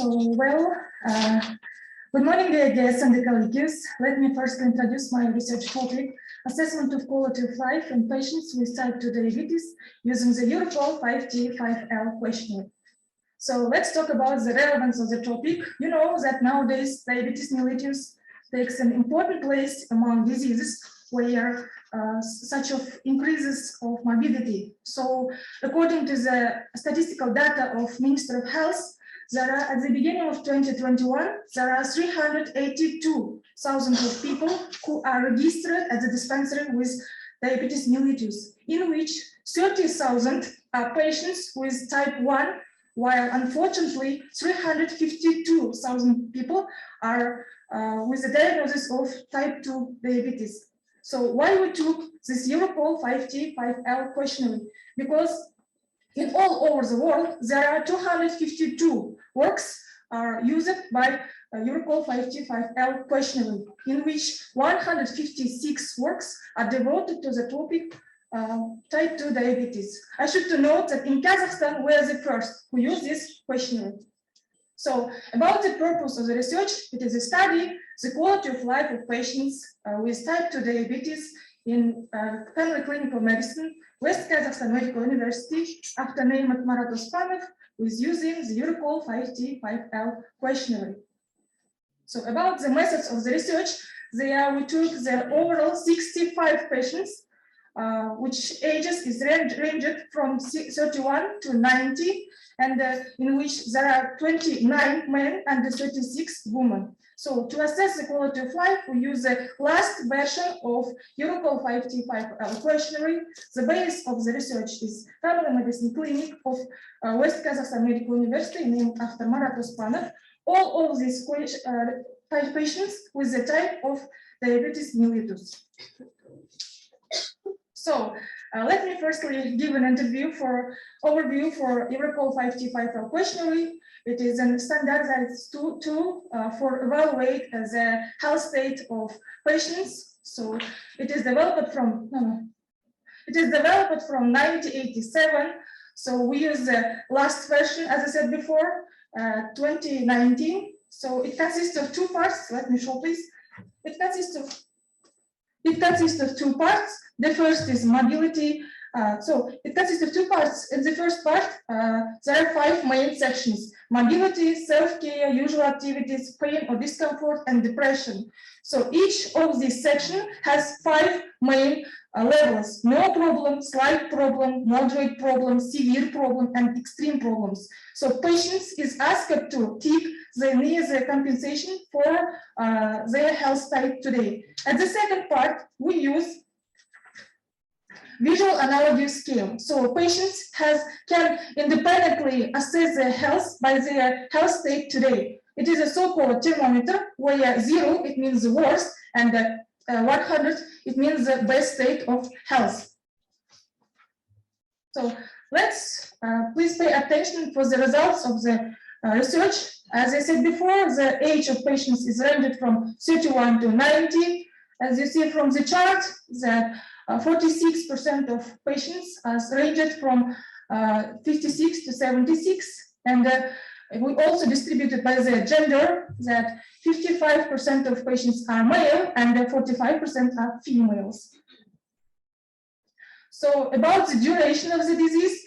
Good morning, dear guests and colleagues. Let me first introduce my research topic, assessment of quality of life in patients with type 2 diabetes using the Europol 5T5L questionnaire. So let's talk about the relevance of the topic. You know that nowadays diabetes mellitus takes an important place among diseases where such of increases of morbidity. So according to the statistical data of Minister of Health, there are, at the beginning of 2021, there are 382,000 of people who are registered at the dispensary with diabetes mellitus, in which 30,000 are patients with type 1, while unfortunately 352,000 people are with the diagnosis of type 2 diabetes. So why we took this Europol 5T5L questionnaire? Because in all over the world, there are 252 works are used by Europol 5T5L questionnaire, in which 156 works are devoted to the topic type 2 diabetes. I should to note that in Kazakhstan, we are the first who use this questionnaire. So about the purpose of the research, it is a study the quality of life of patients with type 2 diabetes in family clinical medicine, West Kazakhstan Medical University, after named М.Оспанова, who is using the Europol 5T5L questionnaire. So about the methods of the research, we took the overall 65 patients, which ages is ranged from 31 to 90, and in which there are 29 men and 36 women. So to assess the quality of life, we use the last version of Europol 5T5L questionnaire. The base of the research is Family Medicine Clinic of West Kazakhstan Medical University, named after М.Оспанова. All of these patients with the type of diabetes mellitus. So let me firstly give an overview for Europol 5T5L questionnaire. It is a standardized tool for evaluate the health state of patients. So it is developed from 1987. So we use the last version, as I said before, 2019. So it consists of two parts. Let me show, please. It consists of two parts. The first is mobility. So it consists of two parts. In the first part, there are 5 main sections: mobility, self-care, usual activities, pain or discomfort, and depression. So each of these sections has 5 main levels: no problem, slight problem, moderate problem, severe problem, and extreme problems. So patients is asked to tick the compensation for their health state today. At the second part, we use visual analogy scale. So patients can independently assess their health by their health state today. It is a so-called thermometer, where 0, it means the worst, and 100, it means the best state of health. So let's please pay attention for the results of the research. As I said before, the age of patients is ranged from 31 to 90. As you see from the chart, that 46% of patients are ranged from 56 to 76, and we also distributed by the gender that 55% of patients are male and 45% are females. So about the duration of the disease,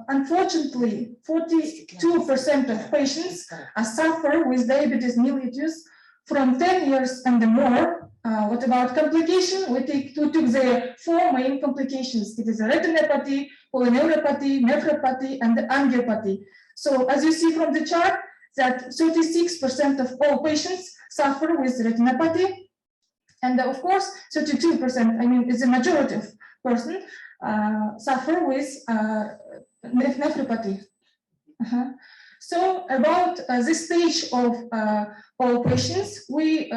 unfortunately, 42% of patients suffer with diabetes mellitus from 10 years and more. What about complication? We took the 4 main complications. It is a retinopathy, polyneuropathy, nephropathy, and angiopathy. So as you see from the chart, that 36% of all patients suffer with retinopathy. And of course, 32%, I mean, is the majority of person suffer with nephropathy. So about the stage of all patients, we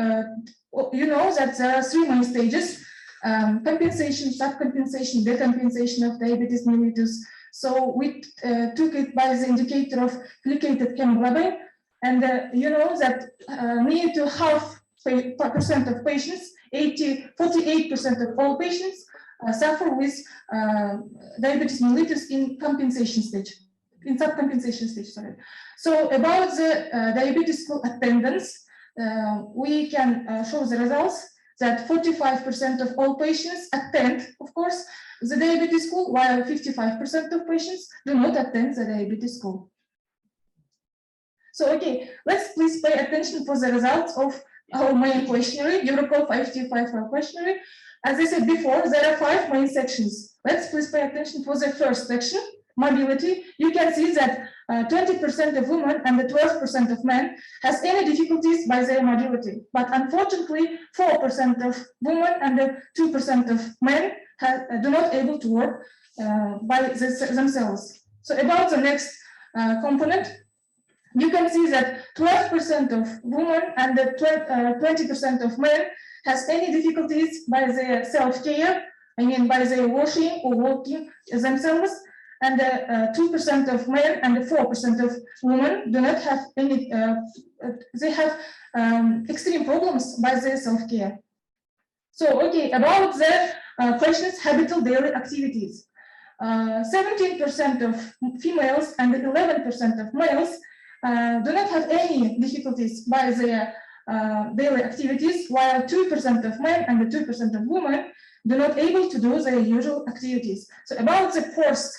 you know that there are 3 main stages: compensation, subcompensation, decompensation of diabetes mellitus. So we took it by the indicator of glycated hemoglobin, and you know that near to half percent of patients, 48% of all patients suffer with diabetes mellitus in compensation stage. in subcompensation stage, sorry. So about the diabetes school attendance, we can show the results that 45% of all patients attend, of course, the diabetes school, while 55% of patients do not attend the diabetes school. So, okay, let's please pay attention for the results of our main questionnaire, Eurocall 5T5 questionnaire. As I said before, there are 5 main sections. Let's please pay attention for the first section, mobility. You can see that 20% of women and 12% of men has any difficulties by their mobility. But unfortunately, 4% of women and 2% of men do not able to work by themselves. So about the next component, you can see that 12% of women and 20% of men has any difficulties by their self-care, I mean by their washing or walking themselves, and 2% of men and 4% of women do not have any, they have extreme problems by their self-care. So, okay, about the questions, habitual daily activities. 17% of females and 11% of males do not have any difficulties by their daily activities, while 2% of men and 2% of women do not able to do their usual activities. So about the first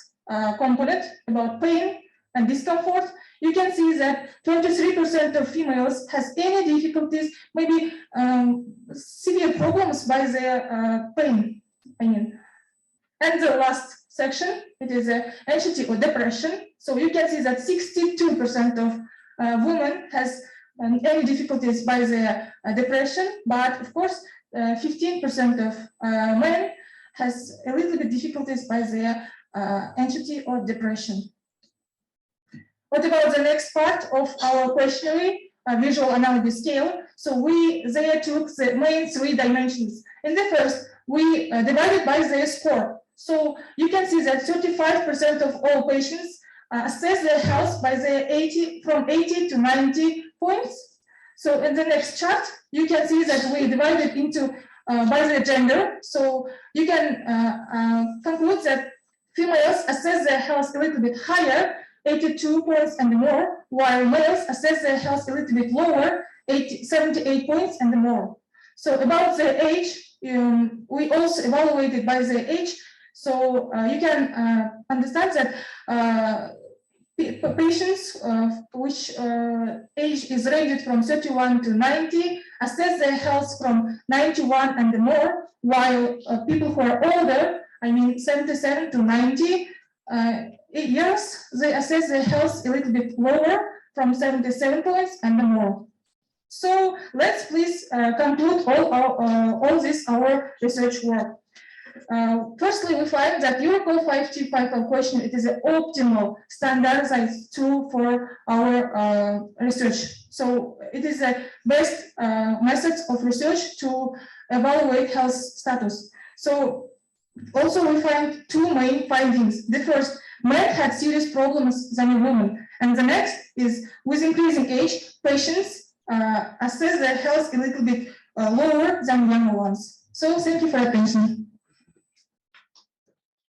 component, about pain and discomfort, you can see that 23% of females has any difficulties, maybe severe problems by their pain, I mean. And the last section, it is anxiety or depression. So you can see that 62% of women has any difficulties by their depression, but of course, 15% of men has a little bit difficulties by their anxiety or depression. What about the next part of our questionnaire, visual analysis scale? So we there took the main 3 dimensions. In the first, we divided by their score. So you can see that 35% of all patients assess their health by their 80, from 80 to 90 points. So in the next chart, you can see that we divided into by their gender. So you can conclude that females assess their health a little bit higher, 82 points and more, while males assess their health a little bit lower, 78 points and more. So about their age, we also evaluated by their age. So you can understand that patients which age is ranged from 31 to 90 assess their health from 91 and more, while people who are older, I mean 77 to 90 years, they assess their health a little bit lower from 77 points and more. So let's please conclude all this our research work. Firstly, we find that Eurocall 5T5 question, it is an optimal standardized tool for our research. So it is the best methods of research to evaluate health status. So also we find 2 main findings. The first, men had serious problems than women. And the next is with increasing age, patients assess their health a little bit lower than younger ones. So thank you for your attention.